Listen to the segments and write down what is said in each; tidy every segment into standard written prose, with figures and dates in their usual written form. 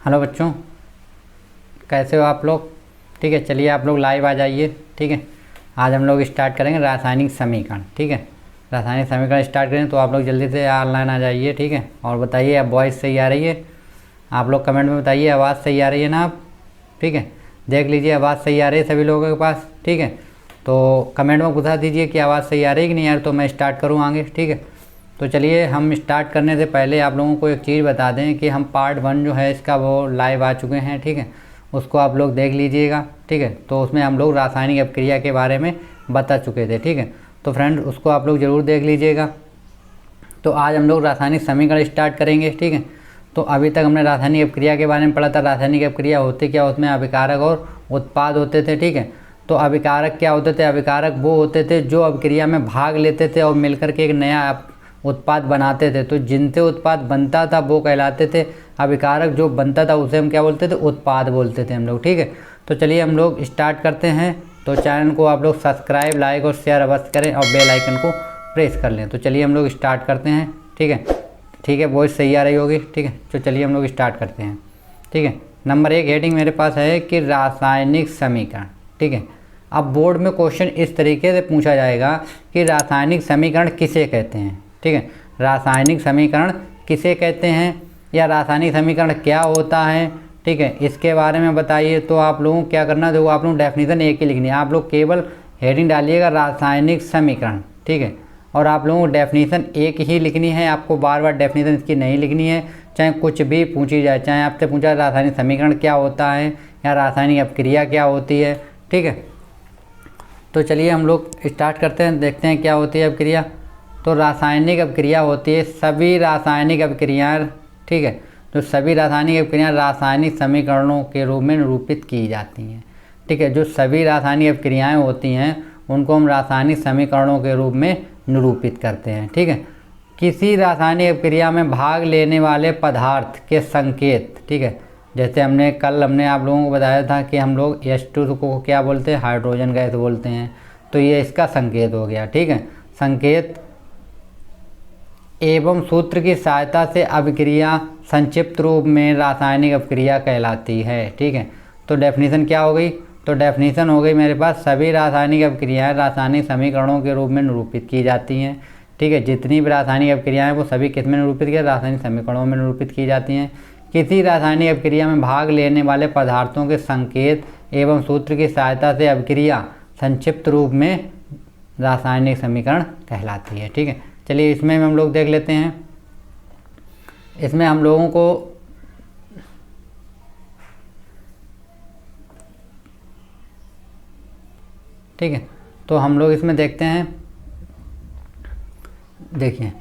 Hello बच्चों, कैसे हो आप लोग। ठीक है, चलिए आप लोग लाइव आ जाइए। ठीक है, आज हम लोग स्टार्ट करेंगे रासायनिक समीकरण। ठीक है, रासायनिक समीकरण स्टार्ट करें तो आप लोग जल्दी से ऑनलाइन आ जाइए। ठीक है, और बताइए अब वॉइस सही आ रही है। आप लोग कमेंट में बताइए आवाज़ सही आ रही है ना आप। ठीक है, देख लीजिए आवाज़ सही आ रही है सभी लोगों के पास। ठीक है, तो कमेंट में बता दीजिए कि आवाज़ सही आ रही है कि नहीं यार, तो मैं स्टार्ट करूँ आगे। ठीक है, तो चलिए हम स्टार्ट करने से पहले आप लोगों को एक चीज़ बता दें कि हम पार्ट 1 जो है इसका वो लाइव आ चुके हैं। ठीक है, उसको आप लोग देख लीजिएगा। ठीक है, तो उसमें हम लोग रासायनिक अपक्रिया के बारे में बता चुके थे। ठीक है, तो फ्रेंड उसको आप लोग ज़रूर देख लीजिएगा। तो आज हम लोग रासायनिक समीकरण स्टार्ट करेंगे। ठीक है, तो अभी तक हमने रासायनिक अपक्रिया के बारे में पढ़ा था। रासायनिक अपक्रिया होती क्या, उसमें अभिकारक और उत्पाद होते थे। ठीक है, तो अभिकारक क्या होते थे, अभिकारक वो होते थे जो अपक्रिया में भाग लेते थे और मिलकर के एक नया उत्पाद बनाते थे। तो जिनसे उत्पाद बनता था वो कहलाते थे अभिकारक, जो बनता था उसे हम क्या बोलते थे, उत्पाद बोलते थे हम लोग। ठीक है, तो चलिए हम लोग स्टार्ट करते हैं। तो चैनल को आप लोग सब्सक्राइब, लाइक और शेयर अवश्य करें और बेल आइकन को प्रेस कर लें। तो चलिए हम लोग स्टार्ट करते हैं। ठीक है, ठीक है, वॉइस सही आ रही होगी। ठीक है, तो चलिए हम लोग स्टार्ट करते हैं। ठीक है, नंबर 1 हेडिंग मेरे पास है कि रासायनिक समीकरण। ठीक है, अब बोर्ड में क्वेश्चन इस तरीके से पूछा जाएगा कि रासायनिक समीकरण किसे कहते हैं। ठीक है, रासायनिक समीकरण किसे कहते हैं या रासायनिक समीकरण क्या होता है। ठीक है, इसके बारे में बताइए। तो आप लोगों को क्या करना है, देखो आप लोग डेफिनेशन एक ही लिखनी है। आप लोग केवल हेडिंग डालिएगा रासायनिक समीकरण। ठीक है, और आप लोगों को डेफिनेशन एक ही लिखनी है, आपको बार बार डेफिनेशन इसकी नहीं लिखनी है। चाहे कुछ भी पूछी जाए, चाहे आपसे पूछा रासायनिक समीकरण क्या होता है या रासायनिक अपक्रिया क्या होती है। ठीक है, तो चलिए हम लोग स्टार्ट करते हैं, देखते हैं क्या होती है अपक्रिया। तो रासायनिक अपक्रिया होती है सभी रासायनिक अपक्रियाएँ। ठीक है, तो सभी रासायनिक अपक्रियाएँ रासायनिक समीकरणों के रूप में निरूपित की जाती हैं। ठीक है, जो सभी रासायनिक अपक्रियाएँ होती हैं उनको हम रासायनिक समीकरणों के रूप में निरूपित करते हैं। ठीक है, किसी रासायनिक अपक्रिया में भाग लेने वाले पदार्थ के संकेत। ठीक है, जैसे हमने आप लोगों को बताया था कि हम लोग H2 को क्या बोलते हैं, हाइड्रोजन गैस बोलते हैं। तो ये इसका संकेत हो गया। ठीक है, संकेत एवं सूत्र की सहायता से अभिक्रिया संक्षिप्त रूप में रासायनिक अपक्रिया कहलाती है। ठीक है, तो डेफिनेशन क्या हो गई, तो डेफिनेशन हो गई मेरे पास सभी रासायनिक अपक्रियाएं रासायनिक समीकरणों के रूप में निरूपित की जाती हैं। ठीक है, जितनी भी रासायनिक अपक्रियाएं वो सभी किस में निरूपित की, रासायनिक समीकरणों में निरूपित की जाती हैं। किसी रासायनिक अपक्रिया में भाग लेने वाले पदार्थों के संकेत एवं सूत्र की सहायता से अभिक्रिया संक्षिप्त रूप में रासायनिक समीकरण कहलाती है। ठीक है, चलिए इसमें हम लोग देख लेते हैं। इसमें हम लोगों को ठीक है, तो हम लोग इसमें देखते हैं। देखिए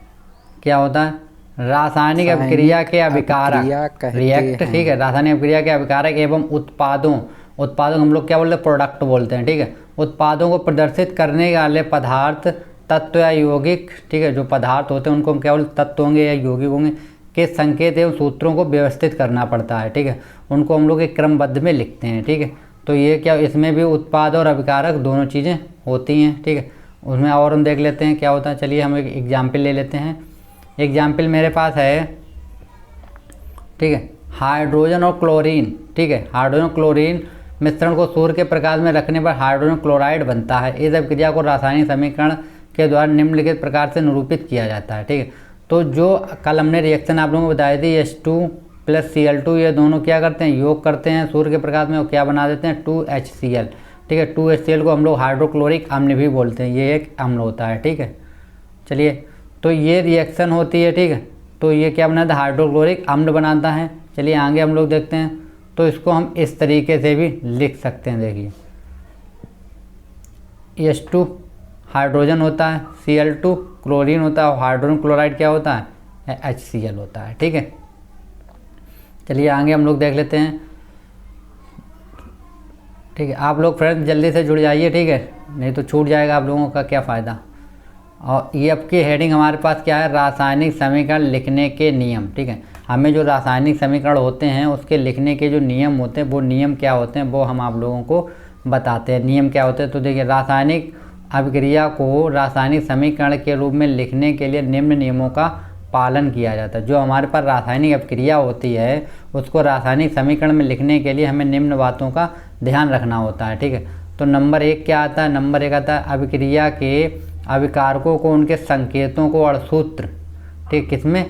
क्या होता है, रासायनिक अपक्रिया के अभिकारक रिएक्ट। ठीक है, रासायनिक अपक्रिया के अभिकारक एवं उत्पादों हम लोग क्या बोलते हैं, प्रोडक्ट बोलते हैं। ठीक है, उत्पादों को प्रदर्शित करने वाले पदार्थ, तत्व या यौगिक। ठीक है, जो पदार्थ होते हैं उनको हम क्या बोलते, तत्व होंगे या यौगिक होंगे, के संकेत एवं सूत्रों को व्यवस्थित करना पड़ता है। ठीक है, उनको हम लोग एक क्रमबद्ध में लिखते हैं। ठीक है, तो ये क्या, इसमें भी उत्पाद और अभिकारक दोनों चीज़ें होती हैं। ठीक है, उसमें और हम देख लेते हैं क्या होता है। चलिए हम एक एग्जाम्पल ले लेते हैं। एग्जाम्पल मेरे पास है, ठीक है, हाइड्रोजन और क्लोरीन। ठीक है, हाइड्रोजन क्लोरीन मिश्रण को सूर्य के प्रकाश में रखने पर हाइड्रोजन क्लोराइड बनता है। इस अभिक्रिया को रासायनिक समीकरण के द्वारा निम्नलिखित प्रकार से निरूपित किया जाता है। ठीक है, तो जो कल हमने रिएक्शन आप लोगों को बताई थी, H2 + Cl2, ये दोनों क्या करते हैं, योग करते हैं सूर्य के प्रकाश में, और क्या बना देते हैं, 2HCl। ठीक है, 2HCl को हम लोग हाइड्रोक्लोरिक अम्ल भी बोलते हैं, ये एक अम्ल होता है। ठीक है, चलिए तो ये रिएक्शन होती है। ठीक है, तो ये क्या बनाता है, हाइड्रोक्लोरिक अम्ल बनाता है। चलिए आगे हम लोग देखते हैं। तो इसको हम इस तरीके से भी लिख सकते हैं। देखिए H2 हाइड्रोजन होता है, Cl2 क्लोरीन होता है, और हाइड्रोजन क्लोराइड क्या होता है, HCl होता है। ठीक है, चलिए आगे हम लोग देख लेते हैं। ठीक है, आप लोग फ्रेंड्स जल्दी से जुड़ जाइए। ठीक है, नहीं तो छूट जाएगा आप लोगों का क्या फ़ायदा। और ये आपकी हेडिंग हमारे पास क्या है, रासायनिक समीकरण लिखने के नियम। ठीक है, हमें जो रासायनिक समीकरण होते हैं उसके लिखने के जो नियम होते हैं, वो नियम क्या होते हैं वो हम आप लोगों को बताते हैं। नियम क्या होते हैं, तो देखिए रासायनिक अभिक्रिया को रासायनिक समीकरण के रूप में लिखने के लिए निम्न नियमों का पालन किया जाता है। जो हमारे पास रासायनिक अभिक्रिया होती है उसको रासायनिक समीकरण में लिखने के लिए हमें निम्न बातों का ध्यान रखना होता है, ठीक है। तो नंबर 1 क्या आता है? नंबर 1 आता है अभिक्रिया के अभिकारकों को उनके संकेतों को अणसूत्र, ठीक, किसमें?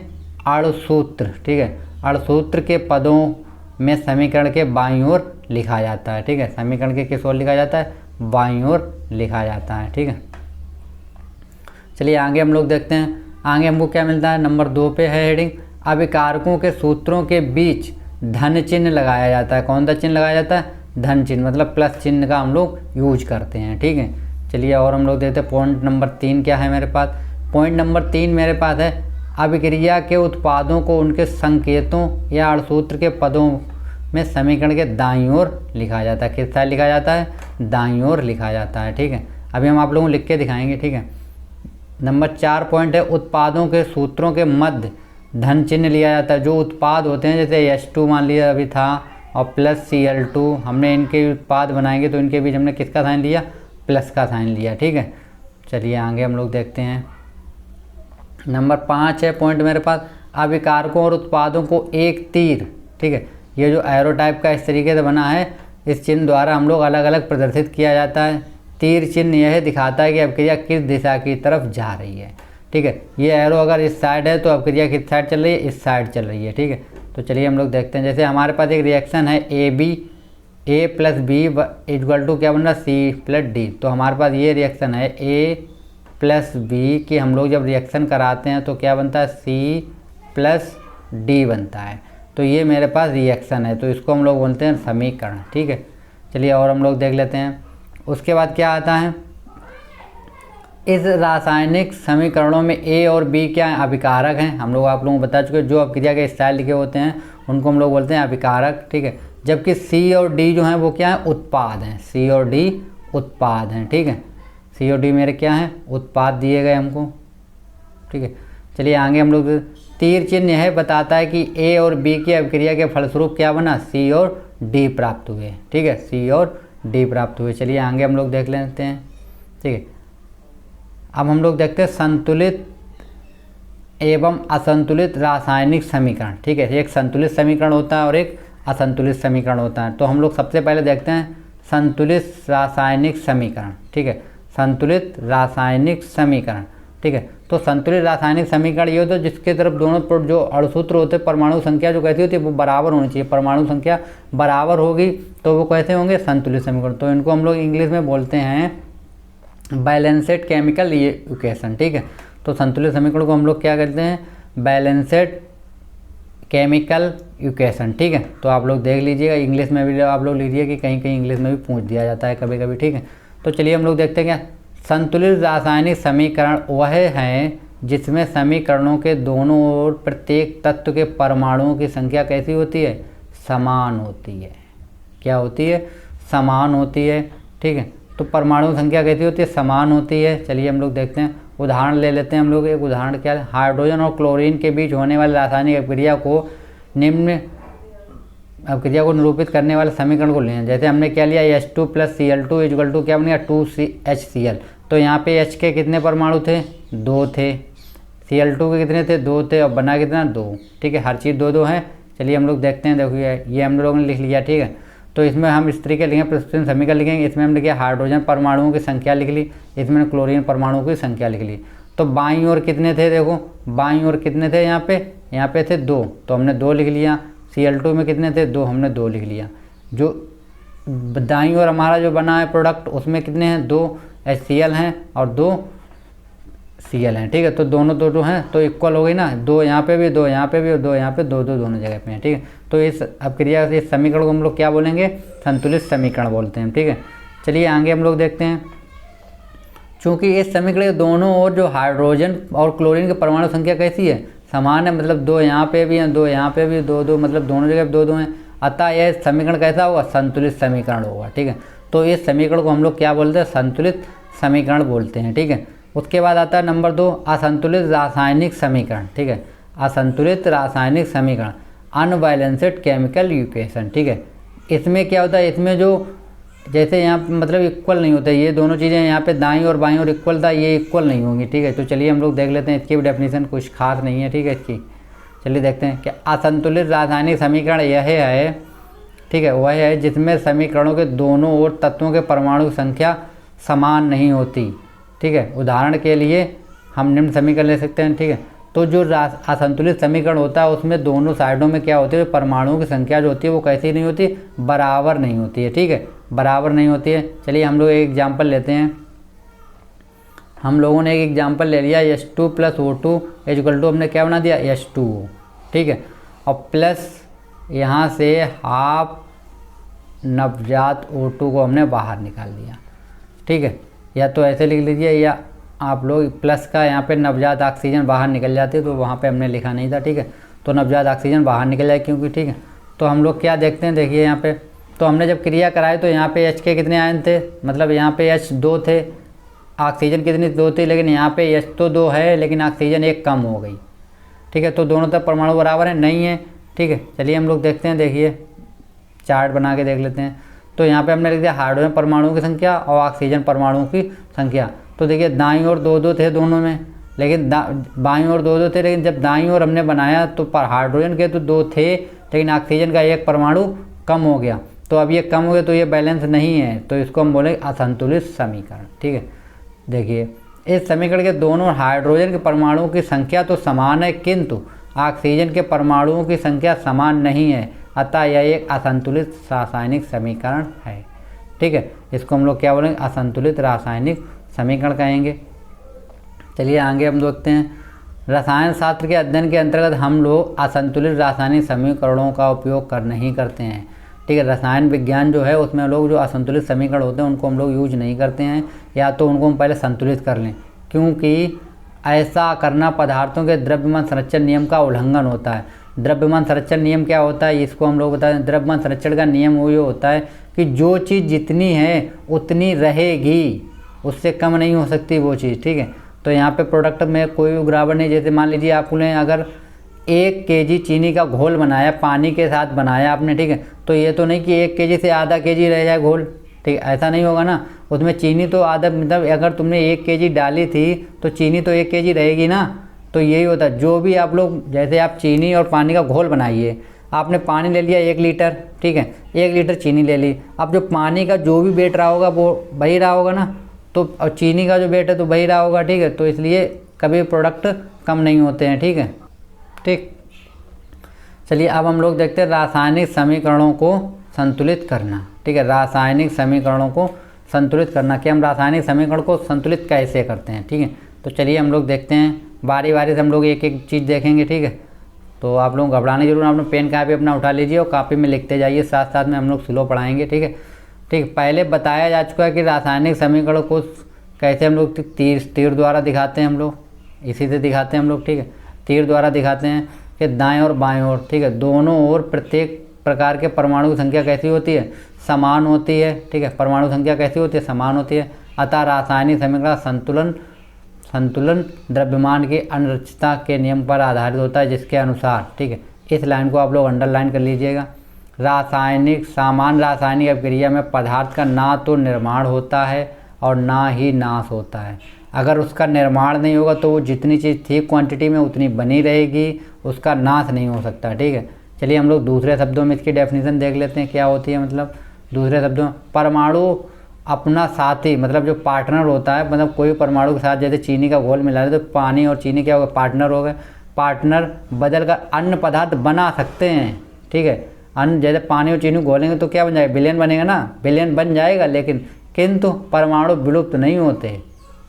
अणसूत्र, ठीक है। अणसूत्र के पदों में समीकरण के बाईं ओर लिखा जाता है, ठीक है। समीकरण के किस ओर लिखा जाता है? बाईं ओर लिखा जाता है, ठीक है। चलिए आगे हम लोग देखते हैं। आगे हमको क्या मिलता है? नंबर 2 पे है हेडिंग, अभिकारकों के सूत्रों के बीच धन चिन्ह लगाया जाता है। कौन सा चिन्ह लगाया जाता है? धन चिन्ह, मतलब प्लस चिन्ह का हम लोग यूज करते हैं, ठीक है। चलिए और हम लोग देखते हैं पॉइंट नंबर 3 क्या है मेरे पास। पॉइंट नंबर 3 मेरे पास है अभिक्रिया के उत्पादों को उनके संकेतों या अणसूत्र के पदों में समीकरण के दाईं ओर लिखा जाता है। किस साइड लिखा जाता है? दाईं ओर लिखा जाता है, ठीक है। अभी हम आप लोगों को लिख के दिखाएंगे, ठीक है। नंबर 4 पॉइंट है उत्पादों के सूत्रों के मध्य धन चिन्ह लिया जाता है। जो उत्पाद होते हैं जैसे H2 मान लिया अभी था और प्लस Cl2, हमने इनके उत्पाद बनाएंगे तो इनके बीच हमने किसका साइन लिया? प्लस का साइन लिया, ठीक है। चलिए आगे हम लोग देखते हैं। नंबर 5 है पॉइंट मेरे पास, अभिकारकों और उत्पादों को एक तीर, ठीक है। ये जो एरो टाइप का इस तरीके से बना है, इस चिन्ह द्वारा हम लोग अलग अलग प्रदर्शित किया जाता है। तीर चिन्ह यह दिखाता है कि अभिक्रिया किस दिशा की तरफ जा रही है, ठीक है। ये एरो अगर इस साइड है तो अभिक्रिया किस साइड चल रही है? इस साइड चल रही है, ठीक है। तो चलिए हम लोग देखते हैं। जैसे हमारे पास एक रिएक्शन है A plus B equal to क्या बन रहा है? C plus D. तो हमारे पास ये रिएक्शन है A प्लस बी की हम लोग जब रिएक्शन कराते हैं तो क्या बनता है? C प्लस डी बनता है। तो ये मेरे पास रिएक्शन है, तो इसको हम लोग बोलते हैं समीकरण, ठीक है। चलिए और हम लोग देख लेते हैं। उसके बाद क्या आता है? इस रासायनिक समीकरणों में A और B क्या है? अभिकारक हैं। हम लोग आप लोगों को बता चुके हैं, जो अभिक्रिया के स्टाइल लिखे होते हैं उनको हम लोग बोलते हैं अभिकारक, ठीक है। जबकि C और D जो हैं वो क्या है? उत्पाद हैं। C और D उत्पाद हैं, ठीक है। C और D मेरे क्या हैं? उत्पाद दिए गए हमको, ठीक है। चलिए आगे हम लोग, तीर चिन्ह यह बताता है कि A और B की अभिक्रिया के फलस्वरूप क्या बना? C और D प्राप्त हुए, ठीक है। C और D प्राप्त हुए। चलिए आगे हम लोग देख लेते हैं, ठीक है। अब हम लोग देखते हैं संतुलित एवं असंतुलित रासायनिक समीकरण, ठीक है। एक संतुलित समीकरण होता है और एक असंतुलित समीकरण होता है। तो हम लोग सबसे पहले देखते हैं संतुलित रासायनिक समीकरण, ठीक है। संतुलित रासायनिक समीकरण, ठीक है। तो संतुलित रासायनिक समीकरण ये होता है जिसके तरफ दोनों जो अणुसूत्र होते हैं, परमाणु संख्या जो कैसी होती है वो बराबर होनी चाहिए। परमाणु संख्या बराबर होगी तो वो कैसे होंगे? संतुलित समीकरण। तो इनको हम लोग इंग्लिश में बोलते हैं बैलेंसेड केमिकल इक्वेशन, ठीक है। तो संतुलित समीकरण को हम लोग क्या कहते हैं? बैलेंसेड केमिकल इक्वेशन, ठीक है। तो आप लोग देख लीजिएगा, इंग्लिश में भी आप लोग लीजिए कि कहीं कहीं इंग्लिश में भी पूछ दिया जाता है कभी कभी, ठीक है। तो चलिए हम लोग देखते हैं क्या संतुलित रासायनिक समीकरण वह है जिसमें समीकरणों के दोनों ओर प्रत्येक तत्व के परमाणुओं की संख्या कैसी होती है? समान होती है। क्या होती है? समान होती है, ठीक है। तो परमाणु संख्या कैसी होती है? समान होती है। चलिए हम लोग देखते हैं, उदाहरण ले लेते हैं हम लोग। एक उदाहरण क्या है? हाइड्रोजन और क्लोरीन के बीच होने वाली रासायनिक अभिक्रिया को निम्न अभिक्रिया को निरूपित करने वाले समीकरण को लें। जैसे हमने क्या लिया? H2 plus Cl2 equal to क्या बन गया? 2HCl। तो यहाँ पे H के कितने परमाणु थे? 2 थे। Cl2 के कितने थे? 2 थे। और बना कितना? 2, ठीक है। हर चीज़ 2 है। चलिए हम लोग देखते हैं। देखिए ये हम लोगों ने लिख लिया, ठीक है। तो इसमें हम इस तरीके लिखेंगे, प्रस्तुत समीकरण लिखेंगे। इसमें हमने क्या? हाइड्रोजन परमाणुओं की संख्या लिख ली, इसमें क्लोरीन परमाणुओं की संख्या लिख ली। तो बाईं ओर कितने थे? देखो बाईं ओर कितने थे? यहाँ पे थे 2, तो हमने 2 लिख लिया। Cl2 में कितने थे? 2, हमने 2 लिख लिया। जो दाईं ओर हमारा जो बना है प्रोडक्ट उसमें कितने हैं? 2 HCl हैं और 2 Cl हैं, ठीक है। तो दोनों 2 हैं तो इक्वल हो गई ना। 2 यहाँ पे भी, 2 यहाँ पे भी और 2 यहाँ पे, 2 दोनों जगह पे हैं, ठीक है। तो इस अभिक्रिया से इस समीकरण को हम लोग क्या बोलेंगे? संतुलित समीकरण बोलते हैं, ठीक है। चलिए आगे हम लोग देखते हैं। चूँकि इस समीकरण के दोनों ओर जो हाइड्रोजन और क्लोरीन की परमाणु संख्या कैसी है? समान है, मतलब 2 यहाँ पे भी हैं, 2 यहाँ पे भी, 2 मतलब दोनों जगह 2 हैं। अतः यह समीकरण कैसा होगा? संतुलित समीकरण होगा, ठीक है। तो इस समीकरण को हम लोग क्या बोलते हैं? संतुलित समीकरण बोलते हैं, ठीक है। उसके बाद आता है नंबर 2 असंतुलित रासायनिक समीकरण, ठीक है। असंतुलित रासायनिक समीकरण अनबैलेंस्ड केमिकल इक्वेशन, ठीक है। इसमें क्या होता है? इसमें जो जैसे यहाँ पे मतलब इक्वल नहीं होते, ये दोनों चीज़ें यहाँ पे दाईं और बाईं और इक्वल था, ये इक्वल नहीं होंगी, ठीक है। तो चलिए हम लोग देख लेते हैं, इसकी भी डेफिनेशन कुछ खास नहीं है, ठीक है। इसकी चलिए देखते हैं कि असंतुलित रासायनिक समीकरण यह है, ठीक है, वह है जिसमें समीकरणों के दोनों ओर तत्वों के परमाणु की संख्या समान नहीं होती, ठीक है। उदाहरण के लिए हम निम्न समीकरण ले सकते हैं, ठीक है। तो जो असंतुलित समीकरण होता है उसमें दोनों साइडों में क्या होती है, परमाणुओं की संख्या जो होती है वो कैसी नहीं होती, बराबर नहीं होती है, ठीक है, बराबर नहीं होती है। चलिए हम लोग एक एग्जांपल लेते हैं। हम लोगों ने एक एग्जांपल ले लिया, H2 + O2 = हमने क्या बना दिया, H2O, ठीक है। और प्लस यहाँ से हाफ नवजात O2 को हमने बाहर निकाल दिया, ठीक है। या तो ऐसे लिख लीजिए, या आप लोग प्लस का यहाँ पे नवजात ऑक्सीजन बाहर निकल जाती है, तो वहाँ पे हमने लिखा नहीं था, ठीक है। तो नवजात ऑक्सीजन बाहर निकल जाए क्योंकि, ठीक है। तो हम लोग क्या देखते हैं, देखिए यहाँ पे, तो हमने जब क्रिया कराई तो यहाँ पे H के कितने आयन थे, मतलब यहाँ पे H 2 थे, ऑक्सीजन कितनी 2 थी, लेकिन यहाँ पे H तो 2 है लेकिन ऑक्सीजन 1 कम हो गई, ठीक है। तो दोनों तरफ परमाणु बराबर है, नहीं है, ठीक है। चलिए हम लोग देखते हैं, देखिए चार्ट बना के देख लेते हैं। तो यहाँ पे हमने लिख दिया हाइड्रोजन परमाणुओं की संख्या और ऑक्सीजन परमाणुओं की संख्या। तो देखिए दाईं ओर 2-2 थे दोनों में, लेकिन बाईं ओर 2-2 थे, लेकिन जब दाईं ओर हमने बनाया तो हाइड्रोजन के तो 2 थे, लेकिन ऑक्सीजन का 1 परमाणु कम हो गया। तो अब ये कम हो गया तो ये बैलेंस नहीं है, तो इसको हम बोलेंगे असंतुलित समीकरण, ठीक है। देखिए इस समीकरण के दोनों हाइड्रोजन के परमाणुओं की संख्या तो समान है, किंतु ऑक्सीजन के परमाणुओं की संख्या समान नहीं है, अतः यह एक असंतुलित रासायनिक समीकरण है, ठीक है। इसको हम लोग क्या बोलेंगे, असंतुलित रासायनिक समीकरण कहेंगे। चलिए आगे हम देखते हैं, रसायन शास्त्र के अध्ययन के अंतर्गत हम लोग असंतुलित रासायनिक समीकरणों का उपयोग नहीं करते हैं, ठीक है। रसायन विज्ञान जो है उसमें लोग जो असंतुलित समीकरण होते हैं उनको हम लोग यूज नहीं करते हैं, या तो उनको हम पहले संतुलित कर लें, क्योंकि ऐसा करना पदार्थों के द्रव्यमान संरक्षण नियम का उल्लंघन होता है। द्रव्यमान संरक्षण नियम क्या होता है, इसको हम लोग बताते हैं। द्रव्यमान संरक्षण का नियम वो ये होता है कि जो चीज़ जितनी है उतनी रहेगी, उससे कम नहीं हो सकती वो चीज़, ठीक है। तो यहाँ पे प्रोडक्ट में कोई भी गिरावट नहीं। जैसे मान लीजिए आपने अगर 1 केजी चीनी का घोल बनाया, पानी के साथ बनाया आपने, ठीक है, तो ये तो नहीं कि 1 केजी से आधा केजी रह जाए घोल, ठीक है, ऐसा नहीं होगा ना। उसमें चीनी तो आधा, मतलब अगर तुमने 1 केजी डाली थी तो चीनी तो 1 केजी रहेगी ना। तो यही होता है, जो भी आप लोग, जैसे आप चीनी और पानी का घोल बनाइए, आपने पानी ले लिया 1 लीटर, ठीक है, 1 लीटर चीनी ले ली, अब जो पानी का जो भी वेट रहा होगा वो वही रहा होगा ना, तो और चीनी का जो वेट है तो वही रहा होगा, ठीक है। तो इसलिए कभी प्रोडक्ट कम नहीं होते हैं, ठीक है, ठीक। चलिए अब हम लोग देखते हैं रासायनिक समीकरणों को संतुलित करना, ठीक है। रासायनिक समीकरणों को संतुलित करना, कि हम रासायनिक समीकरण को संतुलित कैसे करते हैं, ठीक है। तो चलिए हम लोग देखते हैं, बारी बारी से हम लोग एक एक चीज़ देखेंगे, ठीक है। तो आप लोग घबराने जरूर, आपने पेन कापी अपना उठा लीजिए और कापी में लिखते जाइए, साथ साथ में हम लोग स्लो पढ़ाएंगे, ठीक है, ठीक। पहले बताया जा चुका है कि रासायनिक समीकरण को कैसे हम लोग तीर द्वारा दिखाते हैं, हम लोग इसी से दिखाते हैं हम लोग, ठीक है। तीर द्वारा दिखाते हैं कि दाएं और बाएं ओर, ठीक है, दोनों ओर प्रत्येक प्रकार के परमाणु की संख्या कैसी होती है, समान होती है, ठीक है। परमाणु संख्या कैसी होती है, समान होती है। अतः रासायनिक समीकरण संतुलन द्रव्यमान की अनिश्चितता के नियम पर आधारित होता है, जिसके अनुसार, ठीक है, इस लाइन को आप लोग अंडरलाइन कर लीजिएगा। सामान्य रासायनिक अभिक्रिया में पदार्थ का ना तो निर्माण होता है और ना ही नाश होता है। अगर उसका निर्माण नहीं होगा तो वो जितनी चीज़ थी क्वांटिटी में उतनी बनी रहेगी, उसका नाश नहीं हो सकता, ठीक है। चलिए हम लोग दूसरे शब्दों में इसकी डेफिनेशन देख लेते हैं क्या होती है। मतलब दूसरे शब्दों में, परमाणु अपना साथी, मतलब जो पार्टनर होता है, मतलब कोई परमाणु के साथ जैसे चीनी का घोल मिला है तो पानी और चीनी क्या होगा, पार्टनर हो गए। पार्टनर बदल कर अन्य पदार्थ बना सकते हैं, ठीक है। अन्य जैसे पानी और चीनी घोलेंगे तो क्या बन जाएगा, विलयन बनेगा ना, विलयन बन जाएगा, लेकिन किंतु परमाणु विलुप्त नहीं होते,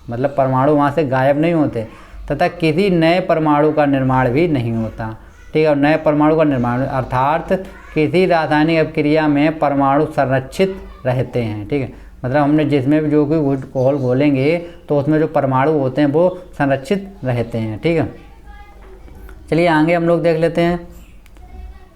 मतलब परमाणु वहाँ से गायब नहीं होते, तथा किसी नए परमाणु का निर्माण भी नहीं होता, ठीक है। और नए परमाणु का निर्माण अर्थात किसी रासायनिक अभिक्रिया में परमाणु संरक्षित रहते हैं, ठीक है। मतलब हमने जिसमें भी जो भी घोल घोलेंगे तो उसमें जो परमाणु होते हैं वो संरक्षित रहते हैं, ठीक है। चलिए आगे हम लोग देख लेते हैं।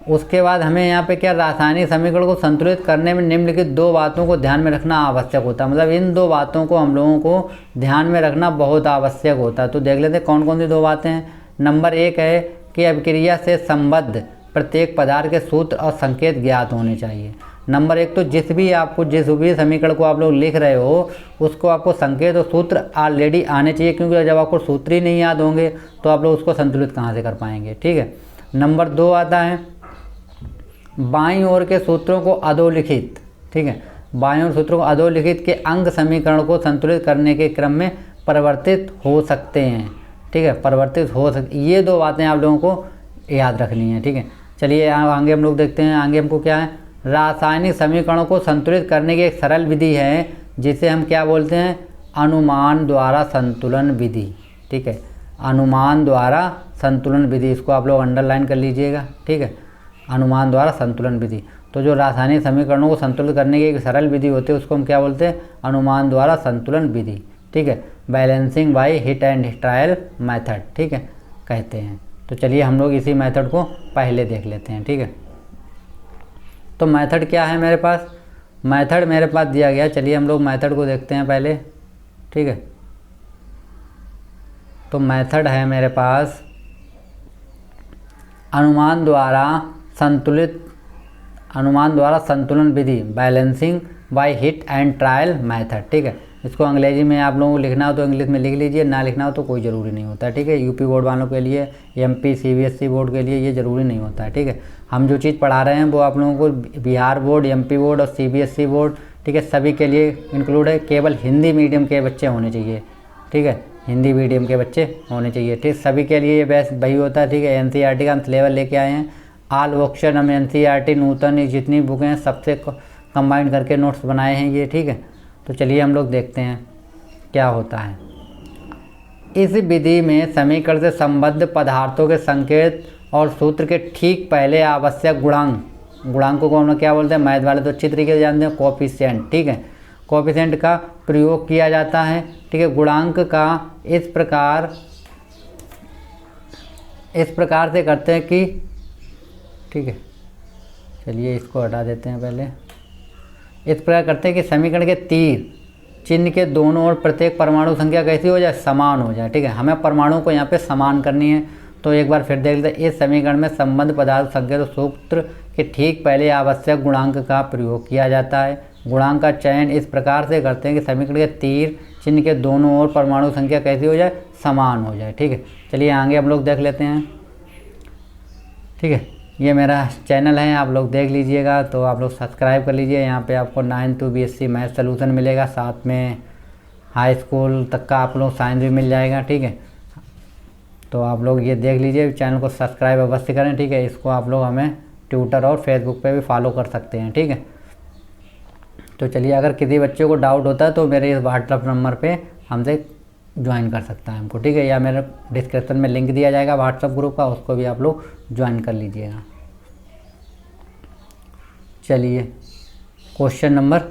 उसके बाद हमें यहाँ पे क्या, रासायनिक समीकरण को संतुलित करने में निम्नलिखित 2 बातों को ध्यान में रखना आवश्यक होता है। मतलब इन 2 बातों को हम लोगों को ध्यान में रखना बहुत आवश्यक होता है। तो देख लेते हैं कौन कौन सी 2 बातें हैं। नंबर 1 है कि अभिक्रिया से संबद्ध प्रत्येक पदार्थ के सूत्र और संकेत ज्ञात होने चाहिए। नंबर 1 तो जिस भी समीकरण को आप लोग लिख रहे हो उसको आपको संकेत और सूत्र ऑलरेडी आने चाहिए, क्योंकि जब आपको सूत्र ही नहीं याद होंगे तो आप लोग उसको संतुलित कहाँ से कर पाएंगे। ठीक है। नंबर 2 आता है बाईं ओर के सूत्रों को अधोलिखित। ठीक है, बाईं ओर सूत्रों को अधोलिखित के अंक समीकरण को संतुलित करने के क्रम में परिवर्तित हो सकते हैं। ठीक है, परिवर्तित हो सकते, ये 2 बातें आप लोगों को याद रखनी है। ठीक है, चलिए आगे हम लोग देखते हैं। आगे हमको क्या है, रासायनिक समीकरणों को संतुलित करने की एक सरल विधि है जिसे हम क्या बोलते हैं, अनुमान द्वारा संतुलन विधि। ठीक है, अनुमान द्वारा संतुलन विधि, इसको आप लोग अंडरलाइन कर लीजिएगा। ठीक है, अनुमान द्वारा संतुलन विधि। तो जो रासायनिक समीकरणों को संतुलित करने की एक सरल विधि होती है उसको हम क्या बोलते हैं, अनुमान द्वारा संतुलन विधि। ठीक है, balancing by hit and trial method, ठीक है, कहते हैं। तो चलिए हम लोग इसी मेथड को पहले देख लेते हैं। ठीक है, तो मेथड क्या है मेरे पास, मेथड मेरे पास दिया गया, चलिए हम लोग मेथड को देखते हैं पहले। ठीक है, तो मेथड है मेरे पास अनुमान द्वारा संतुलन विधि, balancing by hit and trial method. ठीक है, इसको अंग्रेजी में आप लोगों को लिखना हो तो इंग्लिश में लिख लीजिए, ना लिखना हो तो कोई ज़रूरी नहीं होता है। ठीक है, यूपी बोर्ड वालों के लिए, एमपी सीबीएसई बोर्ड के लिए ये ज़रूरी नहीं होता है। ठीक है, हम जो चीज़ पढ़ा रहे हैं वो आप लोगों को बिहार बोर्ड, एमपी बोर्ड और सीबीएसई बोर्ड, ठीक है, सभी के लिए इंक्लूड है। केवल हिंदी मीडियम के बच्चे होने चाहिए। ठीक है, हिंदी मीडियम के बच्चे होने चाहिए। ठीक, सभी के लिए ये बेस्ट वही होता है। ठीक है, एनसीईआरटी का हम सिलेबस लेके आए हैं, ऑल ऑप्शन हम एनसीईआरटी नूतन जितनी बुकें हैं सबसे कंबाइन करके नोट्स बनाए हैं ये। ठीक है, तो चलिए हम लोग देखते हैं क्या होता है। इस विधि में समीकरण से संबद्ध पदार्थों के संकेत और सूत्र के ठीक पहले आवश्यक गुणांकों को हम लोग क्या बोलते हैं, मैथ वाले तो अच्छी तरीके से जानते हैं, कोएफिशिएंट। ठीक है, कोएफिशिएंट का प्रयोग किया जाता है। ठीक है, गुणांक का इस प्रकार से करते हैं कि, ठीक है, चलिए इसको हटा देते हैं पहले। इस प्रकार करते हैं कि समीकरण के तीर चिन्ह के दोनों ओर प्रत्येक परमाणु संख्या कैसी हो जाए, समान हो जाए। ठीक है, हमें परमाणु को यहाँ पे समान करनी है। तो एक बार फिर देख लेते हैं, इस समीकरण में संबंध पदार्थ संकेत सूत्र के ठीक पहले आवश्यक गुणांक का प्रयोग किया जाता है। गुणांक का चयन इस प्रकार से करते हैं कि समीकरण के तीर चिन्ह के दोनों ओर परमाणु संख्या कैसी हो जाए, समान हो जाए। ठीक है, चलिए आगे हम लोग देख लेते हैं। ठीक है, ये मेरा चैनल है, आप लोग देख लीजिएगा, तो आप लोग सब्सक्राइब कर लीजिए। यहाँ पे आपको 9 to BSc मैथ सॉल्यूशन मिलेगा, साथ में हाई स्कूल तक का आप लोग साइंस भी मिल जाएगा। ठीक है, तो आप लोग ये देख लीजिए, चैनल को सब्सक्राइब अवश्य करें। ठीक है, इसको आप लोग हमें ट्विटर और फेसबुक पे भी फॉलो कर सकते हैं। ठीक है, तो चलिए अगर किसी बच्चे को डाउट होता है तो मेरे इस व्हाट्सएप नंबर पे हमसे ज्वाइन कर सकता है हमको। ठीक है, या मेरे डिस्क्रिप्शन में लिंक दिया जाएगा व्हाट्सएप ग्रुप का, उसको भी आप लोग ज्वाइन कर लीजिएगा। चलिए क्वेश्चन नंबर,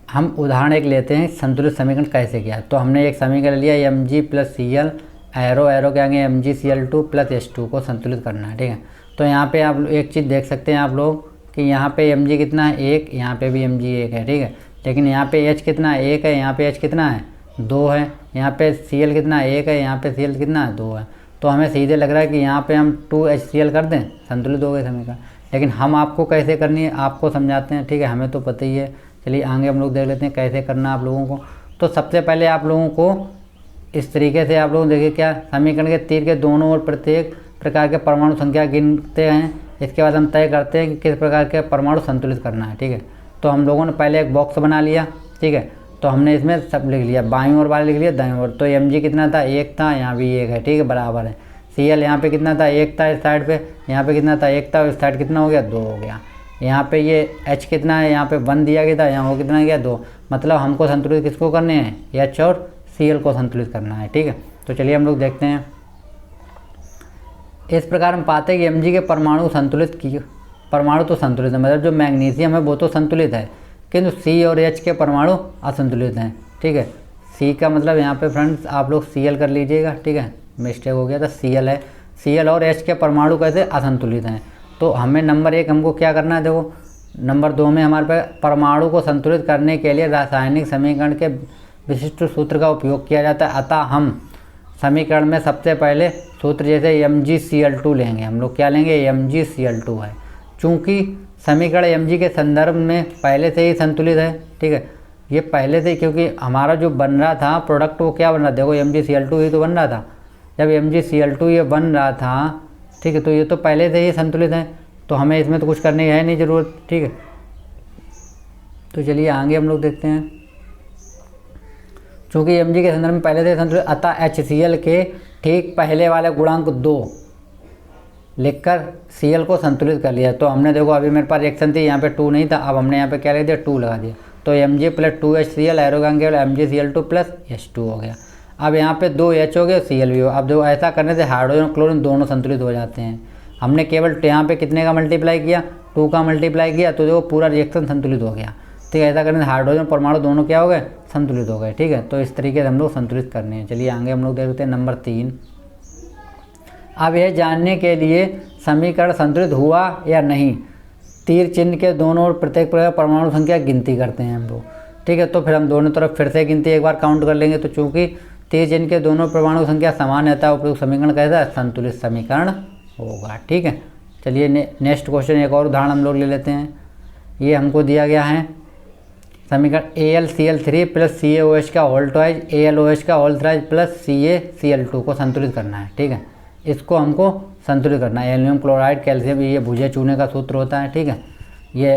हम उदाहरण एक लेते हैं, संतुलित समीकरण कैसे किया। तो हमने एक समीकरण लिया Mg + Cl, एरो के आगे MgCl2 + H2 को संतुलित करना है। ठीक है, तो यहाँ पे आप एक चीज़ देख सकते हैं आप लोग कि यहाँ पे Mg कितना है, 1, यहाँ पे भी Mg 1 है। ठीक है, लेकिन यहाँ पे H कितना है, 1 है, यहाँ पे H कितना है, 2 है, यहाँ पे Cl कितना है, 1 है, यहाँ पे Cl कितना है, 2 है। तो हमें सीधे लग रहा है कि यहाँ पे हम 2HCl कर दें, संतुलित हो गए समीकरण। लेकिन हम आपको कैसे करनी है आपको समझाते हैं। ठीक है, हमें तो पता ही है। चलिए आगे हम लोग देख लेते हैं कैसे करना आप लोगों को। तो सबसे पहले आप लोगों को इस तरीके से आप लोग देखिए, क्या समीकरण के तीर के दोनों ओर प्रत्येक प्रकार के परमाणु संख्या गिनते हैं। इसके बाद हम तय करते हैं कि किस प्रकार के परमाणु संतुलित करना है। ठीक है, तो हम लोगों ने पहले एक बॉक्स बना लिया। ठीक है, तो हमने इसमें सब लिख लिया, बाईं ओर वाले लिख लिया, दाईं ओर। तो Mg कितना था, 1 था, यहाँ भी 1 है। ठीक है, बराबर है। Cl यहाँ पे कितना था, 1 था इस साइड पे, यहाँ पे कितना था, 1 था, इस साइड कितना हो गया, 2 हो गया। यहाँ पे ये H कितना है, यहाँ पे 1 दिया गया था, यहाँ हो कितना गया, 2। मतलब हमको संतुलित किसको करने हैं, H और Cl को संतुलित करना है। ठीक है, तो चलिए हम लोग देखते हैं। इस प्रकार हम पाते हैं कि Mg के परमाणु तो संतुलित है, मतलब जो मैग्नीशियम है वो तो संतुलित है, किंतु C और H के परमाणु असंतुलित हैं। ठीक है, C का मतलब यहाँ पे फ्रेंड्स आप लोग Cl कर लीजिएगा। ठीक है, मिस्टेक हो गया था, Cl है। Cl और H के परमाणु कैसे असंतुलित हैं। तो हमें नंबर 1 हमको क्या करना है, देखो नंबर 2 में हमारे पास परमाणु को संतुलित करने के लिए रासायनिक समीकरण के विशिष्ट सूत्र का उपयोग किया जाता है। अतः हम समीकरण में सबसे पहले सूत्र जैसे MgCl2 लेंगे। हम लोग क्या लेंगे, MgCl2 है। चूँकि समीकरण mg के संदर्भ में पहले से ही संतुलित है, ठीक है। ये पहले से, क्योंकि हमारा जो बन रहा था प्रोडक्ट वो क्या बन रहा था, देखो MgCl2 ही तो बन रहा था। जब MgCl2 ये बन रहा था, ठीक है, तो ये तो पहले से ही संतुलित है, तो हमें इसमें तो कुछ करने की है नहीं ज़रूरत, ठीक है। तो चलिए आगे हम लोग देखते हैं। चूँकि mg के संदर्भ में पहले से संतुलित, अतः HCl के ठीक पहले वाले गुणांक 2 लिखकर Cl को संतुलित कर लिया। तो हमने देखो अभी मेरे पास रिएक्शन थी, यहाँ पे 2 नहीं था, अब हमने यहाँ पे क्या लिख दिया, 2 लगा दिया। तो Mg + 2HCl एरो का केवल MgCl2 + H2 हो गया। अब यहाँ पे 2 H हो गए, Cl भी हो। अब देखो ऐसा करने से हाइड्रोजन और क्लोरीन दोनों संतुलित हो जाते हैं। हमने केवल यहाँ पे कितने का मल्टीप्लाई किया, 2 का मल्टीप्लाई किया, तो देखो पूरा रिएक्शन संतुलित हो गया, ठीक है। ऐसा करने से हाइड्रोजन परमाणु दोनों क्या हो गए, संतुलित हो गए, ठीक है। तो इस तरीके से हम लोग संतुलित करने हैं। चलिए आगे हम लोग देखते हैं नंबर 3। अब यह जानने के लिए समीकरण संतुलित हुआ या नहीं, तीर चिन्ह के दोनों ओर प्रत्येक प्रकार परमाणु संख्या गिनती करते हैं हम लोग, ठीक है। तो फिर हम दोनों तरफ फिर से गिनती एक बार काउंट कर लेंगे। तो चूँकि तीर चिन्ह के दोनों परमाणु संख्या समान रहता है, उपयुक्त समीकरण कैसा है, संतुलित समीकरण होगा, ठीक है। चलिए नेक्स्ट क्वेश्चन, एक और उदाहरण हम लोग ले लेते हैं। ये हमको दिया गया है समीकरण AlCl3 + CaOH का होल ट्वाइज AlOH का होल थ्राइज + CaCl2 को संतुलित करना है, ठीक है। इसको हमको संतुलित करना है। एल्युमिनियम क्लोराइड कैल्शियम, ये भुजा चूने का सूत्र होता है, ठीक है। ये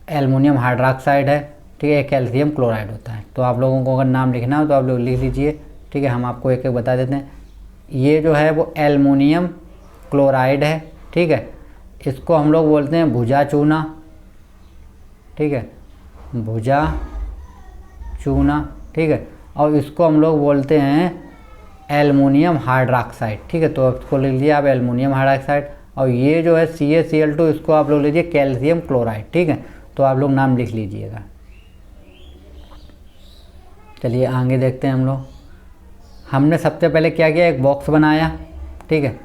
एल्युमिनियम हाइड्रोक्साइड है, ठीक है, कैल्शियम क्लोराइड होता है। तो आप लोगों को अगर नाम लिखना हो तो आप लोग लिख लीजिए, ठीक है। हम आपको एक एक बता देते हैं। ये जो है वो एल्युमिनियम क्लोराइड है, ठीक है। इसको हम लोग बोलते हैं भुजा चूना, ठीक है, भुजा चूना, ठीक है। और इसको हम लोग बोलते हैं एल्युमिनियम हाइड्रोक्साइड, ठीक है। तो इसको लिख लिया आप एल्युमिनियम हाइड्रोक्साइड। और ये जो है CaCl2, इसको आप लोग लीजिए कैल्शियम क्लोराइड, ठीक है। तो आप लोग नाम लिख लीजिएगा। चलिए आगे देखते हैं हम लोग। हमने सबसे पहले क्या किया, एक बॉक्स बनाया, ठीक है।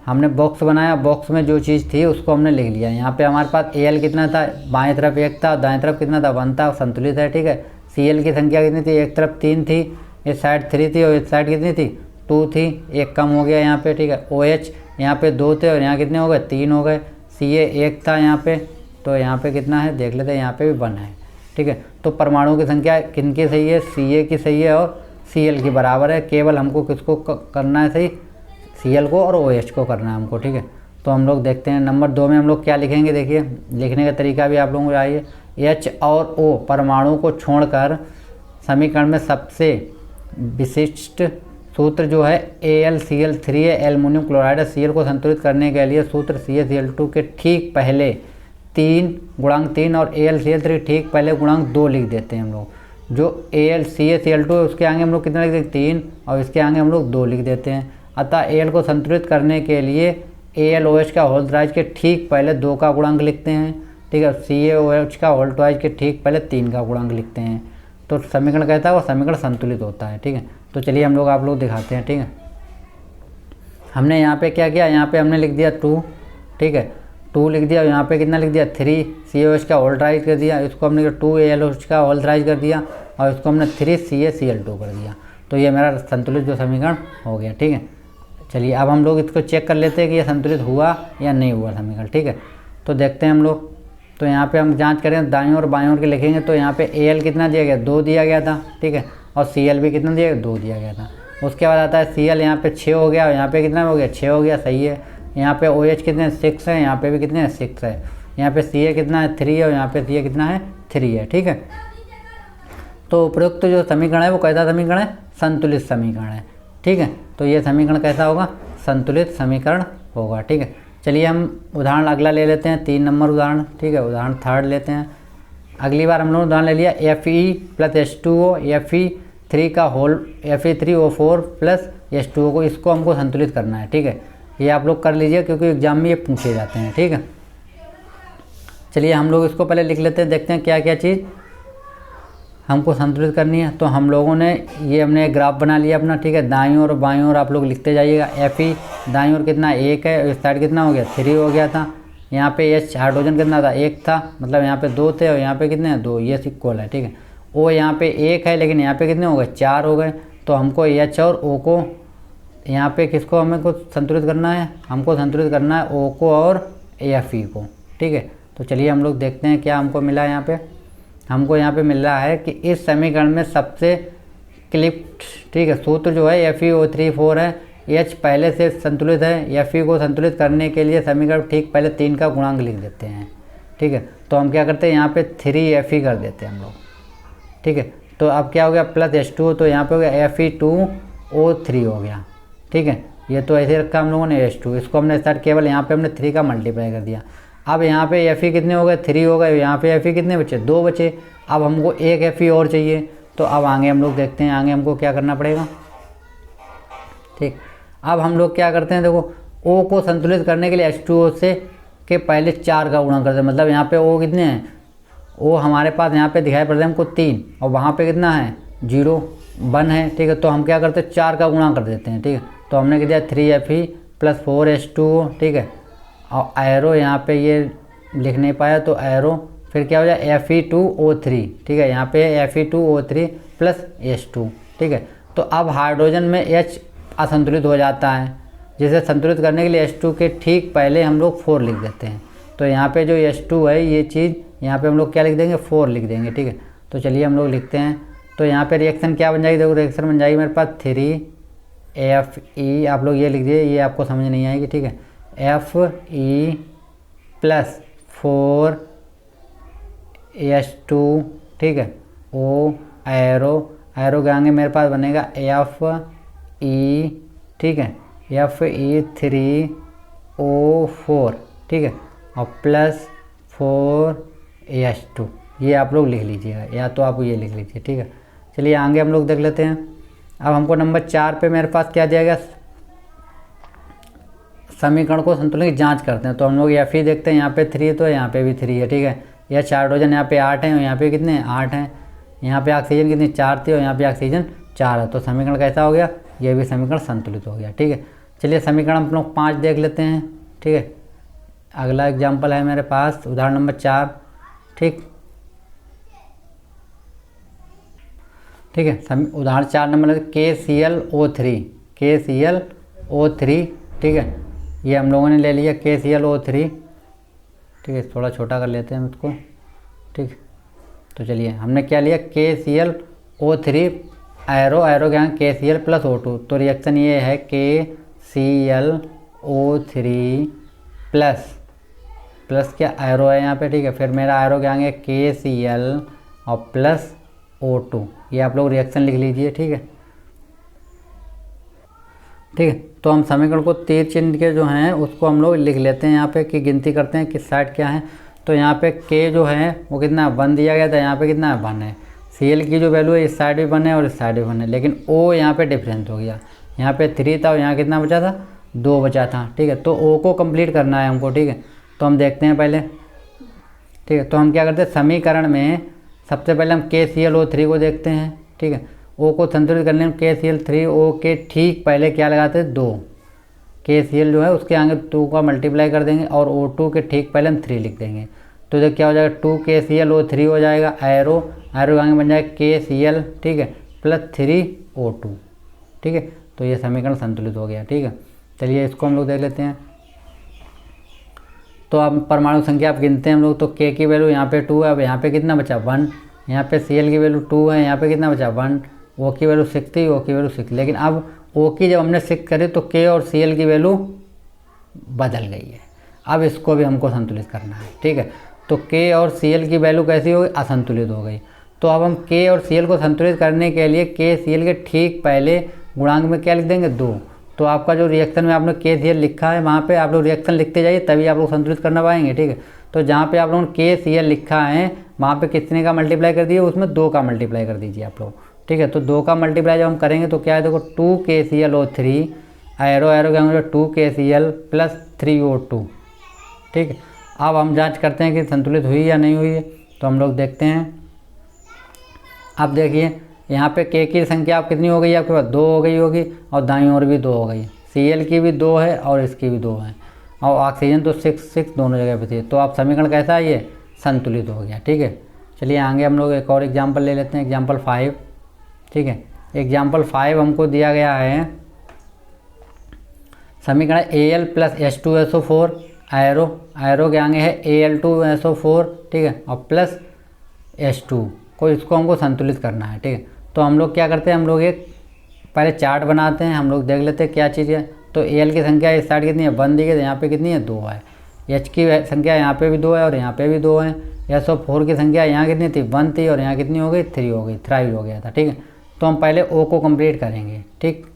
हमने बॉक्स बनाया, बॉक्स में जो चीज़ थी उसको हमने लिख लिया। यहाँ पे हमारे पास Al कितना था, बाएं तरफ 1 था, दाएं तरफ कितना था, 1 था, संतुलित है, ठीक है। Cl की संख्या कितनी थी, एक तरफ 3 थी, इस साइड 3 थी और इस साइड कितनी थी, 2 थी, एक कम हो गया यहाँ पे, ठीक है। OH यहाँ पे 2 थे और यहाँ कितने हो गए, 3 हो गए। Ca 1 था यहाँ पे, तो यहाँ पे कितना है देख लेते हैं, यहाँ पे भी 1 है, ठीक है। तो परमाणु की संख्या किनकी सही है, Ca की सही है और Cl की बराबर है। केवल हमको किसको करना है सही, Cl को और OH को करना है हमको, ठीक है। तो हम लोग देखते हैं नंबर 2 में हम लोग क्या लिखेंगे। देखिए लिखने का तरीका भी आप लोगों को आइए। H और O परमाणु को छोड़कर समीकरण में सबसे विशिष्ट सूत्र जो है AlCl3 है, एल्युमिनियम क्लोराइड है। Cl को संतुलित करने के लिए सूत्र CaCl2 के ठीक पहले 3 और AlCl3 ठीक पहले गुणांक 2 लिख देते हैं हम लोग। जो CaCl2 है उसके आगे हम लोग कितना लिख देते हैं, 3, और इसके आगे हम लोग 2 लिख देते हैं। अतः Al को संतुलित करने के लिए AlOH का होल थ्राइज के ठीक पहले 2 का गुणांक लिखते हैं, ठीक है। CaOH का होल ट्वाइज के ठीक पहले 3 का गुणांक लिखते हैं। तो समीकरण कहता है वो समीकरण संतुलित होता है, ठीक है। तो चलिए हम लोग आप लोग दिखाते हैं, ठीक है। हमने यहाँ पे क्या किया, यहाँ पे हमने लिख दिया 2, ठीक है, 2 लिख दिया। यहाँ पे कितना लिख दिया, 3 CaOH का होल थ्राइज कर दिया, इसको हमने 2 AlOH का होल थ्राइज कर दिया और इसको हमने 3 CaCl2 कर दिया। तो ये मेरा संतुलित जो समीकरण हो गया, ठीक है। चलिए अब हम लोग इसको चेक कर लेते हैं कि ये संतुलित हुआ या नहीं हुआ समीकरण, ठीक है। तो देखते हैं हम लोग। तो यहाँ पे हम जांच करें, दाईं और बाईं ओर के लिखेंगे। तो यहाँ पे Al कितना दिया गया, 2 दिया गया था, ठीक है। और Cl भी कितना दिया गया, 2 दिया गया था। उसके बाद आता है Cl, यहाँ पे 6 हो गया और यहाँ पे कितना हो गया, 6 हो गया, सही है। यहाँ पे OH कितने 6 है, यहाँ पे भी कितने 6 है। यहाँ पे Ca कितना है 3 है और यहाँ पे Ca कितना है 3 है, ठीक है। तो उपयुक्त जो समीकरण है वो कैसा समीकरण है, संतुलित समीकरण है, ठीक है। तो ये समीकरण कैसा होगा, संतुलित समीकरण होगा, ठीक है। चलिए हम उदाहरण अगला ले लेते हैं, 3 नंबर उदाहरण, ठीक है। उदाहरण 3 लेते हैं। अगली बार हम लोग उदाहरण ले लिया Fe + H2O, Fe3O4 + H2O को, इसको हमको संतुलित करना है, ठीक है। ये आप लोग कर लीजिए क्योंकि एग्जाम में ये पूछे जाते हैं, ठीक है। चलिए हम लोग इसको पहले लिख लेते हैं, देखते हैं क्या क्या चीज़ हमको संतुलित करनी है। तो हम लोगों ने ये हमने एक ग्राफ बना लिया अपना, ठीक है। दाईं और बाईं ओर आप लोग लिखते जाइएगा। Fe दाईं ओर कितना 1 है और इस साइड कितना हो गया 3 हो गया था। यहाँ पे H हाइड्रोजन कितना था 1 था, मतलब यहाँ पे 2 थे और यहाँ पे कितने हैं 2, ये इक्वल है, ठीक है। O यहाँ पे 1 है लेकिन यहाँ पे कितने हो गए 4 हो गए। तो हमको H और O को यहाँ पे किसको हमें को संतुलित करना है, हमको संतुलित करना है O को और Fe को, ठीक है। तो चलिए हम लोग देखते हैं क्या हमको मिला यहाँ पे। हमको यहाँ पे मिल रहा है कि इस समीकरण में सबसे क्लिप्ट, ठीक है, सूत्र जो है FeO3 है। H पहले से संतुलित है। Fe को संतुलित करने के लिए समीकरण ठीक पहले 3 का गुणांक लिख देते हैं, ठीक है। तो हम क्या करते हैं, यहाँ पे 3Fe कर देते हैं हम लोग, ठीक है। तो अब क्या हो गया, प्लस H2, तो यहाँ पे हो गया Fe2O3 हो गया, ठीक है। ये तो ऐसे रखा हम लोगों ने H2, इसको हमने स्टार्ट केवल यहाँ पे हमने 3 का मल्टीप्लाई कर दिया। अब यहाँ पे Fe कितने हो गए, 3 हो गए। यहाँ पे Fe कितने बचे, 2 बचे। अब हमको एक Fe और चाहिए। तो अब आगे हम लोग देखते हैं आगे हमको क्या करना पड़ेगा, ठीक। अब हम लोग क्या करते हैं, देखो O को संतुलित करने के लिए H2O से के पहले 4 का गुणा करते हैं। मतलब यहाँ पे O कितने हैं, O हमारे पास यहाँ पे दिखाई पड़ता है हमको 3, और वहाँ पे कितना है, 0 1 है, ठीक है। तो हम क्या करते हैं, 4 का गुणा कर देते हैं, ठीक है। तो हमने क्या दिया 3Fe + 4H2O, ठीक है। और एरो यहाँ पे ये लिख नहीं पाया तो एरो फिर क्या हो जाए Fe2O3, ठीक है। यहाँ पे Fe2O3 + H2, ठीक है। तो अब हाइड्रोजन में H असंतुलित हो जाता है, जिसे संतुलित करने के लिए H2 के ठीक पहले हम लोग 4 लिख देते हैं। तो यहाँ पे जो H2 है ये चीज़ यहाँ पे हम लोग क्या लिख देंगे, 4 लिख देंगे, ठीक है। तो चलिए हम लोग लिखते हैं। तो यहाँ पे रिएक्शन क्या बन जाएगी, देखो रिएक्शन बन जाएगी मेरे पास 3Fe, आप लोग ये लिख दिए, ये आपको समझ नहीं आएगी, ठीक है। Fe + 4H2, ठीक है। O एरो के आगे मेरे पास बनेगा Fe, ठीक है, Fe3O4, ठीक है, और +4H2, ये आप लोग लिख लीजिएगा, या तो आप ये लिख लीजिए, ठीक है। चलिए आगे हम लोग देख लेते हैं। अब हमको नंबर 4 पे मेरे पास क्या दिया गया, समीकरण को संतुलन की जांच करते हैं। तो हम लोग Fe देखते हैं, यहाँ पे 3 तो यहाँ पे भी 3 है, ठीक है। यह 4 हाइड्रोजन यहाँ पे 8 हैं और यहाँ पे कितने हैं, 8 हैं। यहाँ पे ऑक्सीजन कितनी 4 थी और यहाँ पे ऑक्सीजन 4 है। तो समीकरण कैसा हो गया, ये भी समीकरण संतुलित हो गया, ठीक है। चलिए समीकरण हम लोग 5 देख लेते हैं, ठीक है। अगला एग्जाम्पल है मेरे पास उदाहरण नंबर 4, ठीक है। उदाहरण 4 नंबर KClO3, ठीक है। ये हम लोगों ने ले लिया KClO3, ठीक है। थोड़ा छोटा कर लेते हैं इसको, ठीक। तो चलिए हमने क्या लिया KClO3 एरो के यहाँ KCl + O2। तो रिएक्शन ये है KClO3 प्लस क्या एरो है यहाँ पे, ठीक है। फिर मेरा एरो के आगे KCl और +O2, ये आप लोग रिएक्शन लिख लीजिए, ठीक है। ठीक है, तो हम समीकरण को तीर चिन्ह के जो हैं उसको हम लोग लिख लेते हैं यहाँ पे कि गिनती करते हैं किस साइड क्या है। तो यहाँ पे K जो है वो कितना 1 दिया गया था, यहाँ पे कितना है 1 है। Cl की जो वैल्यू है इस साइड भी 1 है और इस साइड भी 1 है, लेकिन O यहाँ पे डिफरेंस हो गया। यहाँ पे 3 था और यहाँ कितना बचा था, 2 बचा था, ठीक है। तो O को कंप्लीट करना है हमको, ठीक है। तो हम देखते हैं पहले, ठीक है। तो हम क्या करते हैं, समीकरण में सबसे पहले हम KClO3 को देखते हैं, ठीक है। O को संतुलित करने में KCl3O के ठीक पहले क्या लगाते हैं, 2। KCl जो है उसके आगे 2 का मल्टीप्लाई कर देंगे और O2 के ठीक पहले हम 3 लिख देंगे। तो जो क्या हो जाएगा 2KClO3 हो जाएगा, एरो के आगे बन जाएगा KCl, ठीक है, +3O2, ठीक है। तो ये समीकरण संतुलित हो गया, ठीक है। चलिए इसको हम लोग देख लेते हैं। तो अब परमाणु संख्या आप गिनते हैं हम लोग, तो K की वैल्यू यहाँ पे 2 है, अब यहाँ पे कितना बचा 1, यहाँ पे Cl की वैल्यू 2 है, यहाँ पे कितना बचा 1, O की वैल्यू 6 थी, O की वैल्यू 6, लेकिन अब O की जब हमने 6 करी तो K और Cl की वैल्यू बदल गई है। अब इसको भी हमको संतुलित करना है, ठीक है। तो K और Cl की वैल्यू कैसी हो गई, असंतुलित हो गई। तो अब हम K और Cl को संतुलित करने के लिए K Cl के ठीक पहले गुणांक में क्या लिख देंगे, 2। तो आपका जो रिएक्शन में आपने KCl लिखा है वहाँ पे आप लोग रिएक्शन लिखते जाइए, तभी आप लोग संतुलित करना पाएंगे, ठीक है। तो जहाँ पे आप लोगों ने KCl लिखा है वहाँ पे कितने का मल्टीप्लाई कर दिए, उसमें 2 का मल्टीप्लाई कर दीजिए आप लोग, ठीक है। तो 2 का मल्टीप्लाई जब हम करेंगे तो क्या है, देखो 2KClO3 एरो के अंदर 2KCl +3O2, ठीक है। अब हम जांच करते हैं कि संतुलित हुई या नहीं हुई है। तो हम लोग देखते हैं। अब देखिए यहाँ पे K की संख्या आप कितनी हो गई, आपके पास 2 हो गई होगी और दाईं ओर भी 2 हो गई, Cl की भी 2 है और इसकी भी 2 है, और ऑक्सीजन तो 6 दोनों जगह पे थी। तो आप समीकरण कैसा है, ये संतुलित हो गया, ठीक है। चलिए आगे हम लोग एक और एग्जाम्पल ले लेते हैं, एग्जाम्पल 5, ठीक है। एग्जाम्पल 5 हमको दिया गया है समीकरण Al + H2SO4 एरो, एरो के आगे है Al2SO4, ठीक है, और प्लस H2 को, इसको हमको संतुलित करना है, ठीक है। तो हम लोग क्या करते हैं, हम लोग एक पहले चार्ट बनाते हैं, हम लोग देख लेते हैं क्या चीज़ है। तो Al की संख्या इस साइड कितनी है, 1 दी गई, तो यहाँ पे कितनी है, 2 है। H की संख्या यहाँ पे भी 2 है और यहाँ पे भी 2 है। SO4 की संख्या यहाँ कितनी थी, 1 थी, और यहाँ कितनी हो गई, 3 हो गई, थ्राइव हो गया था, ठीक है। तो हम पहले O को कंप्लीट करेंगे, ठीक।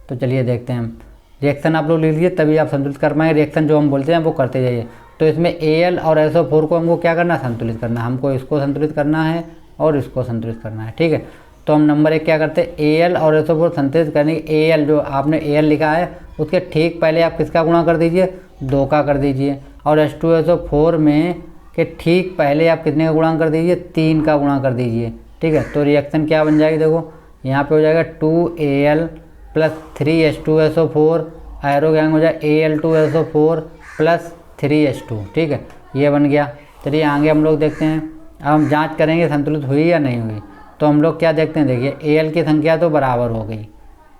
तो चलिए देखते हैं हम, रिएक्शन आप लोग लिख लीजिए, तभी आप संतुलित कर पाएंगे। रिएक्शन जो हम बोलते हैं वो करते जाइए। तो इसमें Al और SO4 को हमको क्या करना है, संतुलित करना है। हमको इसको संतुलित करना है और इसको संतुलित करना है, ठीक है। तो हम नंबर 1 क्या करते हैं, Al और SO4 संतुलित करने के, Al जो आपने Al लिखा है उसके ठीक पहले आप किसका गुणा कर दीजिए, 2 का कर दीजिए। और H2SO4 में के ठीक पहले आप कितने का गुणा कर दीजिए, 3 का गुणा कर दीजिए, ठीक है। तो रिएक्शन क्या बन जाएगी, देखो यहाँ पे हो जाएगा 2Al plus 3H2SO4, arrow gang हो जाए Al2SO4 प्लस 3H2, ठीक है, ये बन गया। चलिए आगे हम लोग देखते हैं। अब हम जांच करेंगे संतुलित हुई या नहीं हुई। तो हम लोग क्या देखते हैं, देखिए Al की संख्या तो बराबर हो गई,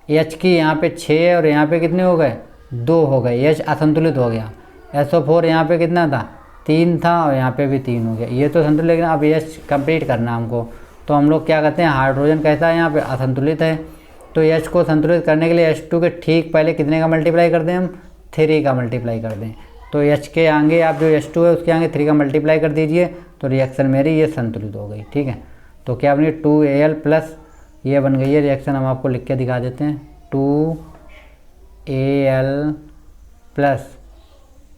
H की यहाँ पे 6 और यहाँ पे कितने हो गए, 2 हो गए, H असंतुलित हो गया। SO4 यहाँ पे कितना था, 3 था, और यहाँ पे भी 3 हो गया, ये तो संतुलित। लेकिन अब H कंप्लीट करना हमको, तो हम लोग क्या करते हैं, हाइड्रोजन कैसा है, यहाँ पे असंतुलित है। तो H को संतुलित करने के लिए H2 के ठीक पहले कितने का मल्टीप्लाई कर दें, हम 3 का मल्टीप्लाई कर दें। तो H के आगे आप जो H2 है उसके आगे 3 का मल्टीप्लाई कर दीजिए, तो रिएक्शन मेरी ये संतुलित हो गई, ठीक है। तो क्या बन गई, 2Al प्लस, ये बन गई है रिएक्शन, हम आपको लिख के दिखा देते हैं, 2Al प्लस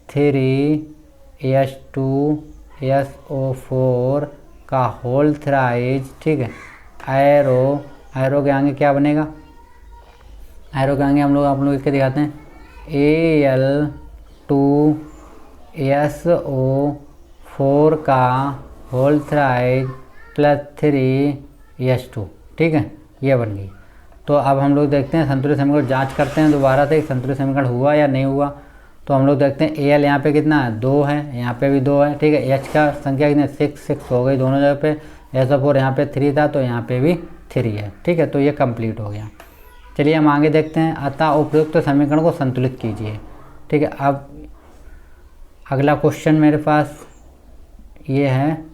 3H2SO4 का होल थ्राइज, ठीक है। एरो के आगे क्या बनेगा, एरो के आगे हम लोग आप लोग इसके दिखाते हैं, Al2SO4 का होल थ्राइज प्लस 3H2, ठीक है, ये बन गई। तो अब हम लोग देखते हैं संतुलित समीकरण जांच करते हैं दोबारा से, संतुलित समीकरण हुआ या नहीं हुआ। तो हम लोग देखते हैं Al यहाँ पे कितना है, 2 है, यहाँ पे भी 2 है, ठीक है। H का संख्या कितनी, 6 हो गई दोनों जगह पे। SO4 यहाँ पे 3 था, तो यहाँ पे भी 3 है, ठीक है। तो ये कंप्लीट हो गया। चलिए हम आगे देखते हैं। अतः उपयुक्त समीकरण को संतुलित कीजिए, ठीक है। अब अगला क्वेश्चन मेरे पास ये है,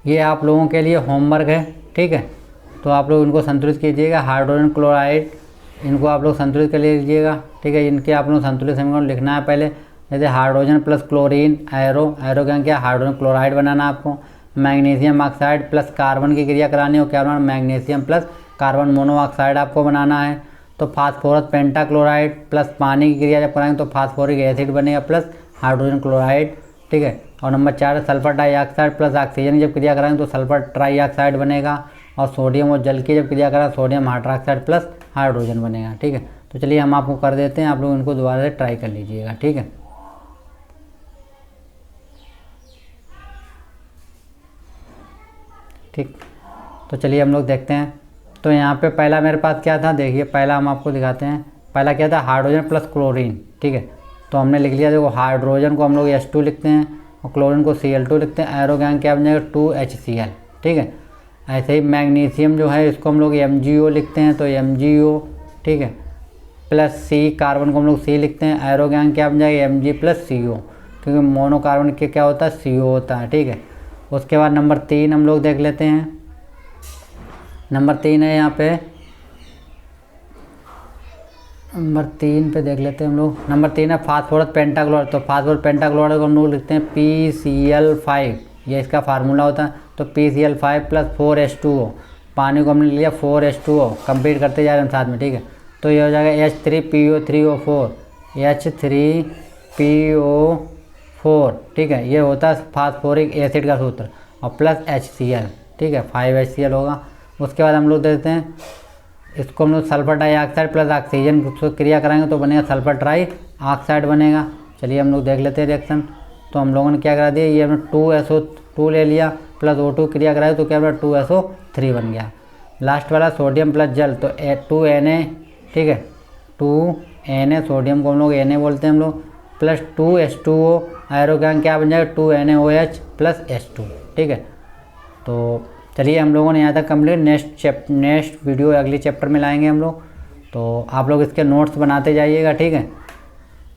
ये आप लोगों के लिए होमवर्क है, ठीक है। तो आप लोग इनको संतुलित कीजिएगा। हाइड्रोजन क्लोराइड, इनको आप लोग संतुलित कर लीजिएगा, ठीक है। इनके आप लोग संतुलित समीकरण लिखना है पहले। जैसे हाइड्रोजन प्लस क्लोरीन, एरो क्या क्या, हाइड्रोजन क्लोराइड बनाना आपको। मैग्नीशियम ऑक्साइड प्लस कार्बन की क्रिया करानी हो, क्या बनाना, मैग्नीशियम प्लस कार्बन मोनोऑक्साइड आपको बनाना है। तो फास्फोरस पेंटाक्लोराइड प्लस पानी की क्रिया जब कराएंगे तो फास्फोरिक एसिड बनेगा प्लस हाइड्रोजन क्लोराइड, ठीक है। और number 4 sulphur dioxide plus oxygen की जब क्रिया कराएंगे तो सल्फर ट्राइऑक्साइड बनेगा। और सोडियम और जल की जब क्रिया करा सोडियम हाइड्रोक्साइड प्लस हाइड्रोजन बनेगा, ठीक है। तो चलिए हम आपको कर देते हैं, आप लोग इनको दोबारा से ट्राई कर लीजिएगा, ठीक है। ठीक, तो चलिए हम लोग देखते हैं। तो यहाँ पे पहला मेरे पास क्या था, देखिए पहला हम आपको दिखाते हैं। पहला क्या था, हाइड्रोजन प्लस क्लोरीन, ठीक है। तो हमने लिख लिया, देखो हाइड्रोजन को हम लोग H2 लिखते हैं और क्लोरीन को Cl2 लिखते हैं। एरो गैंग क्या बन जाएगा, 2HCl, ठीक है। ऐसे ही मैग्नीशियम जो है इसको हम लोग MgO लिखते हैं, तो MgO, ठीक है, प्लस C, कार्बन को हम लोग C लिखते हैं। एरो गैंग क्या बन जाएगा, Mg प्लस CO, क्योंकि मोनोकार्बन के क्या होता है, CO होता है, ठीक है। उसके बाद नंबर 3 हम लोग देख लेते हैं। नंबर 3 है यहाँ पे, नंबर 3 पे देख लेते हैं हम लोग। नंबर 3 है फास्फोरस पेंटाक्लोराइड। तो फास्फोरस पेंटाक्लोराइड को हम लोग लिखते हैं PCl5, ये इसका फार्मूला होता है। तो PCl5 प्लस 4H2O, पानी को हमने लिया 4H2O, कंप्लीट करते जा रहे हैं साथ में, ठीक है। तो ये हो जाएगा H3PO3O4, H3PO4, ठीक है। ये होता है फास्फोरिक एसिड का सूत्र, और प्लस HCl, ठीक है, 5HCl होगा। उसके बाद हम लोग देखते हैं, इसको हम लोग सल्फर डाइऑक्साइड प्लस ऑक्सीजन को क्रिया कराएंगे तो बनेगा सल्फर ट्राई ऑक्साइड बनेगा। चलिए हम लोग देख लेते हैं रिएक्शन। तो हम लोगों ने क्या करा दिया, ये हमने 2SO2 ले लिया प्लस O2 क्रिया कराई तो क्या बना, 2SO3 बन गया। लास्ट वाला सोडियम प्लस जल, तो 2Na, ठीक है, 2Na, सोडियम को हम लोग Na बोलते हैं हम लोग, प्लस 2H2O, एरो गैंग क्या बन जाएगा, 2NaOH प्लस H2, ठीक है। तो चलिए हम लोगों ने यहाँ तक कंप्लीट। नेक्स्ट वीडियो अगली चैप्टर में लाएंगे हम लोग। तो आप लोग इसके नोट्स बनाते जाइएगा, ठीक है।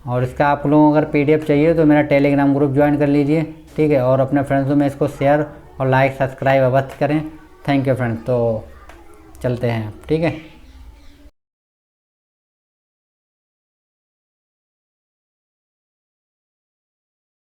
और इसका आप लोगों को अगर PDF चाहिए तो मेरा टेलीग्राम ग्रुप ज्वाइन कर लीजिए, ठीक है। और अपने फ्रेंड्स में इसको शेयर और लाइक सब्सक्राइब अवश्य करें। Thank you friends. तो चलते हैं, ठीक है।